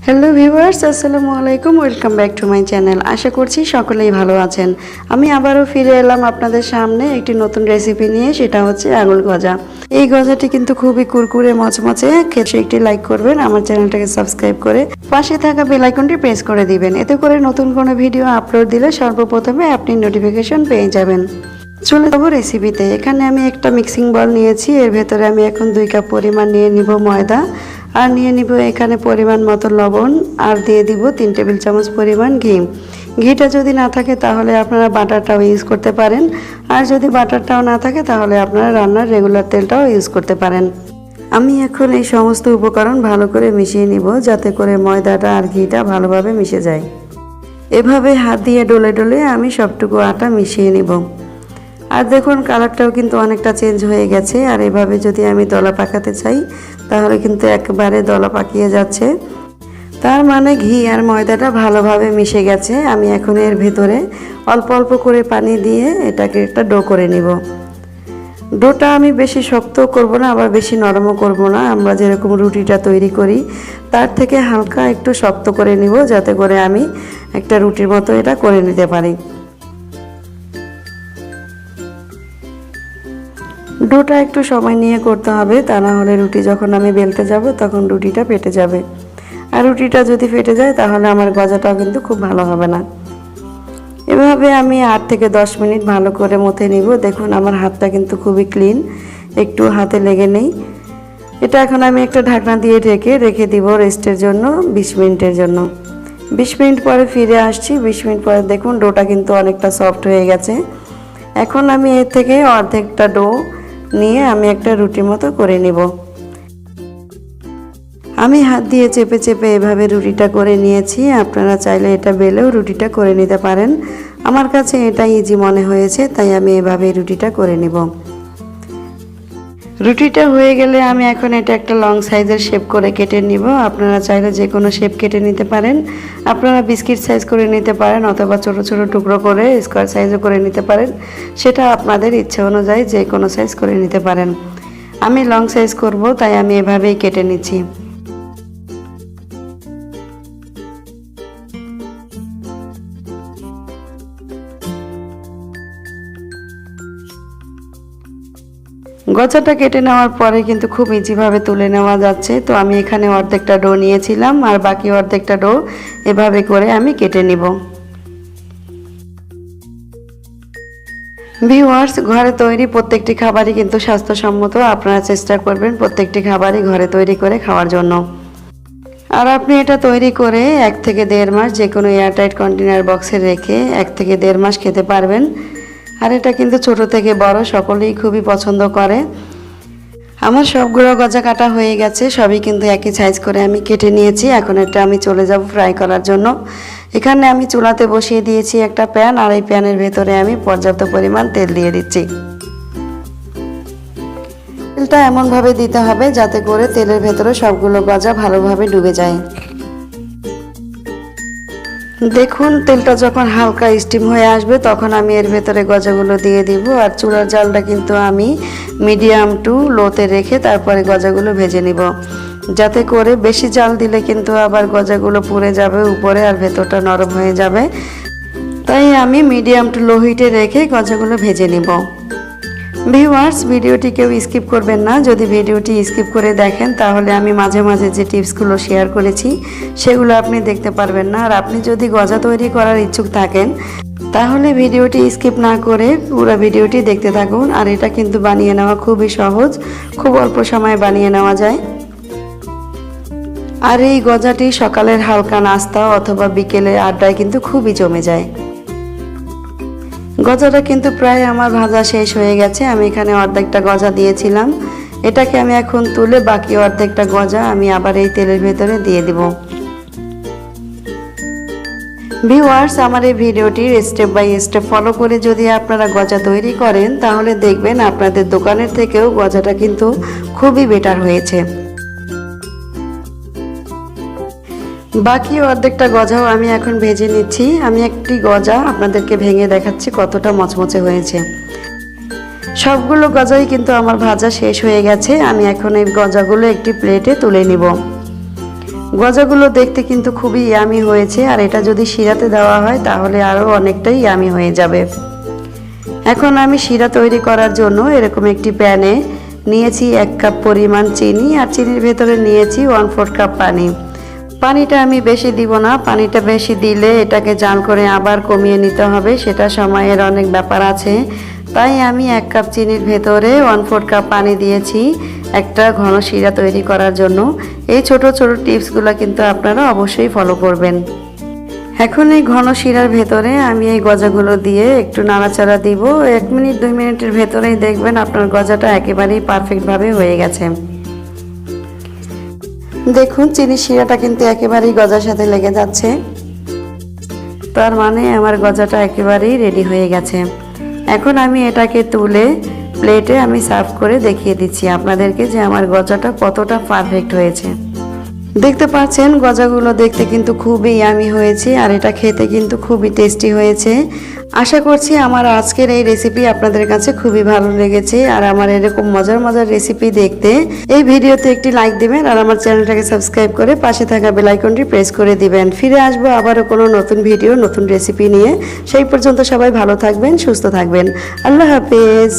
Hello viewers, আসসালামু আলাইকুম। Welcome back to my channel. আশা করছি সকলেই ভালো আছেন। আমি আবারও ফিরে এলাম আপনাদের সামনে একটি নতুন রেসিপি নিয়ে, সেটা হচ্ছে আঙুর গজা। এই গজাটি কিন্তু খুবই কুরকুরে মচমচে, খেতে একটি লাইক করবেন, আমার চ্যানেলটাকে সাবস্ক্রাইব করে পাশে থাকা বেল আইকনটি প্রেস করে দিবেন। এতে করে নতুন কোনো ভিডিও আপলোড দিলে সর্বপ্রথমে আপনি নোটিফিকেশন পেয়ে যাবেন। চলে যাবো রেসিপিতে। এখানে আমি একটা মিক্সিং বল নিয়েছি, এর ভেতরে আমি এখন 2 কাপ পরিমাণ নিয়ে নিব ময়দা, আর নিয়ে নিব এখানে পরিমাণ মতো লবণ, আর দিয়ে দিব 3 টেবিল চামচ পরিমাণ ঘি। ঘিটা যদি না থাকে তাহলে আপনারা বাটারটাও ইউজ করতে পারেন, আর যদি বাটারটাও না থাকে তাহলে আপনারা রান্নার রেগুলার তেলটাও ইউজ করতে পারেন। আমি এখন এই সমস্ত উপকরণ ভালো করে মিশিয়ে নিব, যাতে করে ময়দাটা আর ঘিটা ভালোভাবে মিশে যায়। এভাবে হাত দিয়ে ডলে ডলে আমি সবটুকু আটা মিশিয়ে নিব। আর দেখুন কালারটাও কিন্তু অনেকটা চেঞ্জ হয়ে গেছে। আর এভাবে যদি আমি দলা পাকাতে চাই তাহলে কিন্তু একেবারে দলা পাকিয়ে যাচ্ছে, তার মানে ঘি আর ময়দাটা ভালোভাবে মিশে গেছে। আমি এখন এর ভেতরে অল্প অল্প করে পানি দিয়ে এটাকে একটা ডো করে নিব। ডোটা আমি বেশি শক্ত করব না, আবার বেশি নরমও করব না। আমরা যেরকম রুটিটা তৈরি করি তার থেকে হালকা একটু শক্ত করে নিব, যাতে করে আমি একটা রুটির মতো এটা করে নিতে পারি। ডোটা একটু সময় নিয়ে করতে হবে, তা না হলে রুটি যখন আমি বেলতে যাব তখন রুটিটা ফেটে যাবে। আর রুটিটা যদি ফেটে যায় তাহলে আমার গজাটাও কিন্তু খুব ভালো হবে না। এভাবে আমি 8 থেকে 10 মিনিট ভালো করে মথে নিব। দেখুন আমার হাতটা কিন্তু খুবই ক্লিন, একটু হাতে লেগে নেই। এটা এখন আমি একটা ঢাকনা দিয়ে ঢেকে রেখে দিব রেস্টের জন্য 20 মিনিটের জন্য। 20 মিনিট পরে ফিরে আসছি। 20 মিনিট পরে দেখুন ডোটা কিন্তু অনেকটা সফট হয়ে গেছে। এখন আমি এর থেকে অর্ধেকটা ডো নিয়ে আমি একটা রুটির মতো করে নিব। আমি হাত দিয়ে চেপে চেপে এভাবে রুটিটা করে নিয়েছি। আপনারা চাইলে এটা বেলেও রুটিটা করে নিতে পারেন। আমার কাছে এটা ইজি মনে হয়েছে, তাই আমি এভাবে রুটিটা করে নিব। রুটিটা হয়ে গেলে আমি এখন এটা একটা লং সাইজের শেপ করে কেটে নিব। আপনারা চাইলে যে কোনো শেপ কেটে নিতে পারেন। আপনারা বিস্কিট সাইজ করে নিতে পারেন, অথবা ছোট ছোট টুকরো করে স্কোয়ার সাইজও করে নিতে পারেন। সেটা আপনাদের ইচ্ছে অনুযায়ী যে কোনো সাইজ করে নিতে পারেন। আমি লং সাইজ করব, তাই আমি এভাবেই কেটে নিচ্ছি। গজাটা কেটে নেওয়ার পরে কিন্তু খুব ইজিভাবে তুলে নেওয়া যাচ্ছে। তো আমি এখানে অর্ধেকটা ডো নিয়েছিলাম, আর বাকি অর্ধেকটা ডো এভাবে করে আমি কেটে নিব। ভিউয়ার্স, ঘরে তৈরি প্রত্যেকটি খাবারই কিন্তু স্বাস্থ্যসম্মত। আপনারা চেষ্টা করবেন প্রত্যেকটি খাবারই ঘরে তৈরি করে খাওয়ার জন্য। আর আপনি এটা তৈরি করে 1 থেকে 1.5 মাস যে কোনো এয়ারটাইট কন্টেনার বক্সে রেখে 1 থেকে 1.5 মাস খেতে পারবেন। আর এটা কিন্তু ছোট থেকে বড় সকলেই খুবই পছন্দ করে। আমার সবগুলো গজা কাটা হয়ে গেছে, সবই কিন্তু একই সাইজ করে আমি কেটে নিয়েছি। এখন এটা আমি চলে যাব ফ্রাই করার জন্য। এখানে আমি চুলাতে বসিয়ে দিয়েছি একটা প্যান, আর এই প্যানের ভেতরে আমি পর্যাপ্ত পরিমাণ তেল দিয়ে দিচ্ছি। তেলটা এমনভাবে দিতে হবে যাতে করে তেলের ভেতরে সবগুলো গজা ভালোভাবে ডুবে যায়। দেখুন তেলটা যখন হালকা স্টিম হয়ে আসবে তখন আমি এর ভেতরে গজাগুলো দিয়ে দিব। আর চুলার জালটা কিন্তু আমি মিডিয়াম টু লোতে রেখে তারপরে গজাগুলো ভেজে নিব, যাতে করে বেশি জাল দিলে কিন্তু আবার গজাগুলো পুড়ে যাবে উপরে, আর ভেতরটা নরম হয়ে যাবে। তাই আমি মিডিয়াম টু লো হিটে রেখে গজাগুলো ভেজে নিব। ভিউয়ার্স, ভিডিওটি কেউ স্কিপ করবেন না। যদি ভিডিওটি স্কিপ করে দেখেন তাহলে আমি মাঝে মাঝে যে টিপসগুলো শেয়ার করেছি সেগুলো আপনি দেখতে পারবেন না। আর আপনি যদি গজা তৈরি করার ইচ্ছুক থাকেন তাহলে ভিডিওটি স্কিপ না করে পুরো ভিডিওটি দেখতে থাকুন। আর এটা কিন্তু বানিয়ে নেওয়া খুবই সহজ, খুব অল্প সময়ে বানিয়ে নেওয়া যায়। আর এই গজাটি সকালের হালকা নাস্তা অথবা বিকেলের আড্ডায় কিন্তু খুবই জমে যায়। গজাটা কিন্তু প্রায় আমার ভাজা শেষ হয়ে গেছে। আমি এখানে অর্ধেকটা গজা দিয়েছিলাম, এটাকে আমি এখন তুলে বাকি অর্ধেকটা গজা আমি আবার এই তেলের ভেতরে দিয়ে দিব। ভিউয়ার্স, আমার এই ভিডিওটির স্টেপ বাই স্টেপ ফলো করে যদি আপনারা গজা তৈরি করেন তাহলে দেখবেন আপনাদের দোকানের থেকেও গজাটা কিন্তু খুবই বেটার হয়েছে। বাকি অর্ধেকটা গজাও আমি এখন ভেজে নিচ্ছি। আমি একটি গজা আপনাদেরকে ভেঙে দেখাচ্ছি কতটা মচমচে হয়েছে। সবগুলো গজাই কিন্তু আমার ভাজা শেষ হয়ে গেছে। আমি এখন এই গজাগুলো একটি প্লেটে তুলে নিব। গজাগুলো দেখতে কিন্তু খুবই ইয়ামি হয়েছে, আর এটা যদি শিরাতে দেওয়া হয় তাহলে আরও অনেকটাই ইয়ামি হয়ে যাবে। এখন আমি শিরা তৈরি করার জন্য এরকম একটি প্যানে নিয়েছি 1 কাপ পরিমাণ চিনি, আর চিনির ভেতরে নিয়েছি 1/4 কাপ পানি। পানিটা আমি বেশি দিব না, পানিটা বেশি দিলে এটাকে জাল করে আবার কমিয়ে নিতে হবে, সেটা সময়ের অনেক ব্যাপার আছে। তাই আমি 1 কাপ চিনির ভেতরে 1/4 কাপ পানি দিয়েছি একটা ঘন শিরা তৈরি করার জন্য। এই ছোট ছোট টিপসগুলো কিন্তু আপনারা অবশ্যই ফলো করবেন। এখন এই ঘন শিরার ভেতরে আমি এই গজাগুলো দিয়ে একটু নাড়াচাড়া দিব। 1 মিনিট 2 মিনিটের ভেতরেই দেখবেন আপনার গজাটা একেবারেই পারফেক্টভাবে হয়ে গেছে। দেখুন চিনি শিরাটা কিন্তু একেবারেই গজার সাথে লেগে যাচ্ছে, তার মানে আমার গজাটা একেবারেই রেডি হয়ে গেছে। এখন আমি এটাকে তুলে প্লেটে আমি সার্ভ করে দেখিয়ে দিচ্ছি আপনাদেরকে যে আমার গজাটা কতটা পারফেক্ট হয়েছে। দেখতে পাচ্ছেন গজাগুলো দেখতে কিন্তু খুবই ইয়ামি হয়েছে, আর এটা খেতে কিন্তু খুবই টেস্টি হয়েছে। আশা করছি আমার আজকের এই রেসিপি আপনাদের কাছে খুবই ভালো লেগেছে, আর আমার এরকম মজার মজার রেসিপি দেখতে এই ভিডিওতে একটি লাইক দিবেন, আর আমার চ্যানেলটাকে সাবস্ক্রাইব করে পাশে থাকা বেল আইকনটি প্রেস করে দিবেন। ফিরে আসবো আবারও কোনো নতুন ভিডিও নতুন রেসিপি নিয়ে। সেই পর্যন্ত সবাই ভালো থাকবেন, সুস্থ থাকবেন। আল্লাহ হাফেজ।